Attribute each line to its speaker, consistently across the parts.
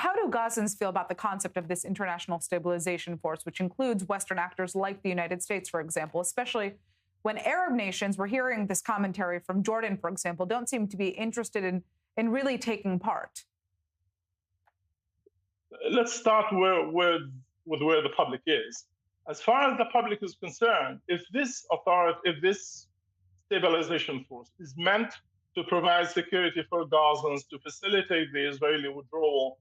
Speaker 1: How do Gazans feel about the concept of this international stabilization force, which includes Western actors like the United States, for example, especially when Arab nations, we're hearing this commentary from Jordan, for example, don't seem to be interested in really taking part?
Speaker 2: Let's start with where the public is. As far as the public is concerned, if this stabilization force is meant to provide security for Gazans, to facilitate the Israeli withdrawal,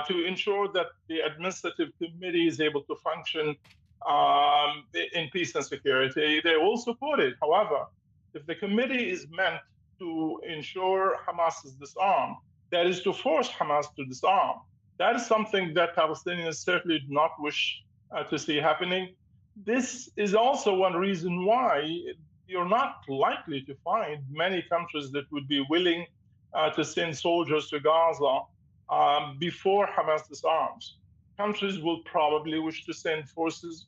Speaker 2: to ensure that the administrative committee is able to function in peace and security, they will support it. However, if the committee is meant to ensure Hamas is disarmed, that is to force Hamas to disarm, that is something that Palestinians certainly do not wish to see happening. This is also one reason why you're not likely to find many countries that would be willing to send soldiers to Gaza before Hamas disarms. Countries will probably wish to send forces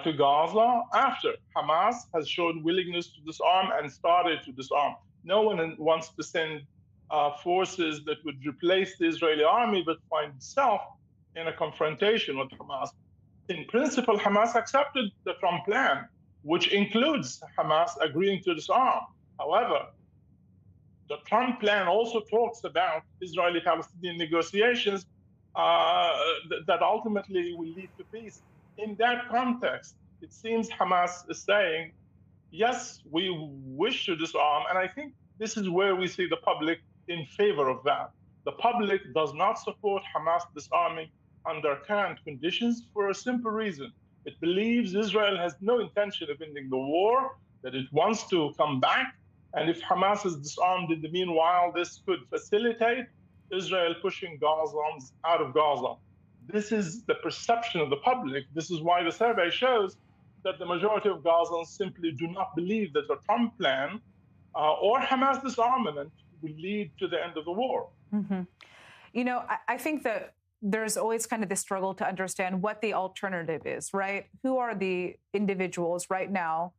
Speaker 2: to Gaza after Hamas has shown willingness to disarm and started to disarm. No one wants to send forces that would replace the Israeli army, but find itself in a confrontation with Hamas. In principle, Hamas accepted the Trump plan, which includes Hamas agreeing to disarm. However, the Trump plan also talks about Israeli-Palestinian negotiations that ultimately will lead to peace. In that context, it seems Hamas is saying, yes, we wish to disarm, and I think this is where we see the public in favor of that. The public does not support Hamas disarming under current conditions for a simple reason. It believes Israel has no intention of ending the war, that it wants to come back, and if Hamas is disarmed in the meanwhile, this could facilitate Israel pushing Gazans out of Gaza. This is the perception of the public. This is why the survey shows that the majority of Gazans simply do not believe that the Trump plan or Hamas disarmament will lead to the end of the war.
Speaker 1: Mm-hmm. You know, I think that there's always kind of this struggle to understand what the alternative is, right? Who are the individuals right now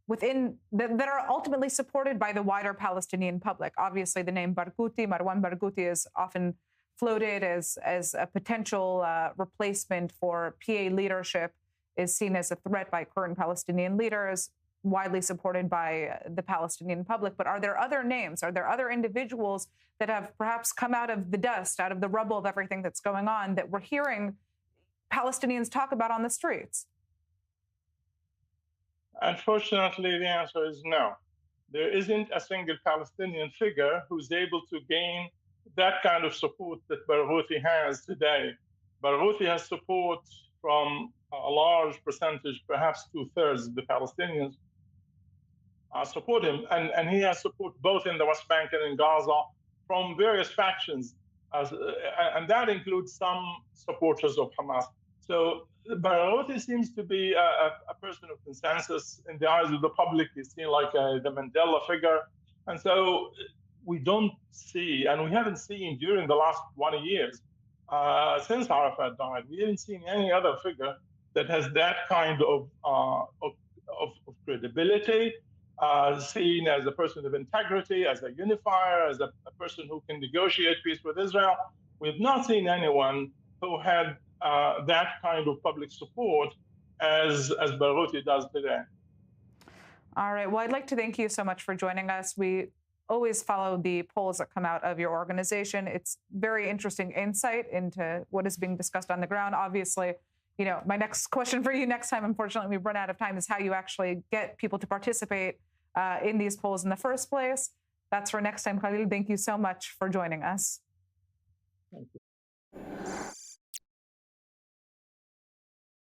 Speaker 1: within that are ultimately supported by the wider Palestinian public? Obviously, the name Marwan Barghouti is often floated as a potential replacement for PA leadership, is seen as a threat by current Palestinian leaders, widely supported by the Palestinian public. But are there other names? Are there other individuals that have perhaps come out of the dust, out of the rubble of everything that's going on, that we're hearing Palestinians talk about on the streets?
Speaker 2: Unfortunately, the answer is no. There isn't a single Palestinian figure who's able to gain that kind of support that Barghouti has today. Barghouti has support from a large percentage, perhaps 2/3 of the Palestinians support him. And he has support both in the West Bank and in Gaza from various factions. And that includes some supporters of Hamas. So Barghouti seems to be a person of consensus in the eyes of the public. He's seen like the Mandela figure. And so we don't see, and we haven't seen during the last 20 years, since Arafat died, we haven't seen any other figure that has that kind of credibility, seen as a person of integrity, as a unifier, as a person who can negotiate peace with Israel. We've not seen anyone who had that kind of public support as Barghouti does today.
Speaker 1: All right. Well, I'd like to thank you so much for joining us. We always follow the polls that come out of your organization. It's very interesting insight into what is being discussed on the ground. Obviously, you know, my next question for you next time, unfortunately, we've run out of time, is how you actually get people to participate in these polls in the first place. That's for next time. Khalil, thank you so much for joining us.
Speaker 2: Thank you.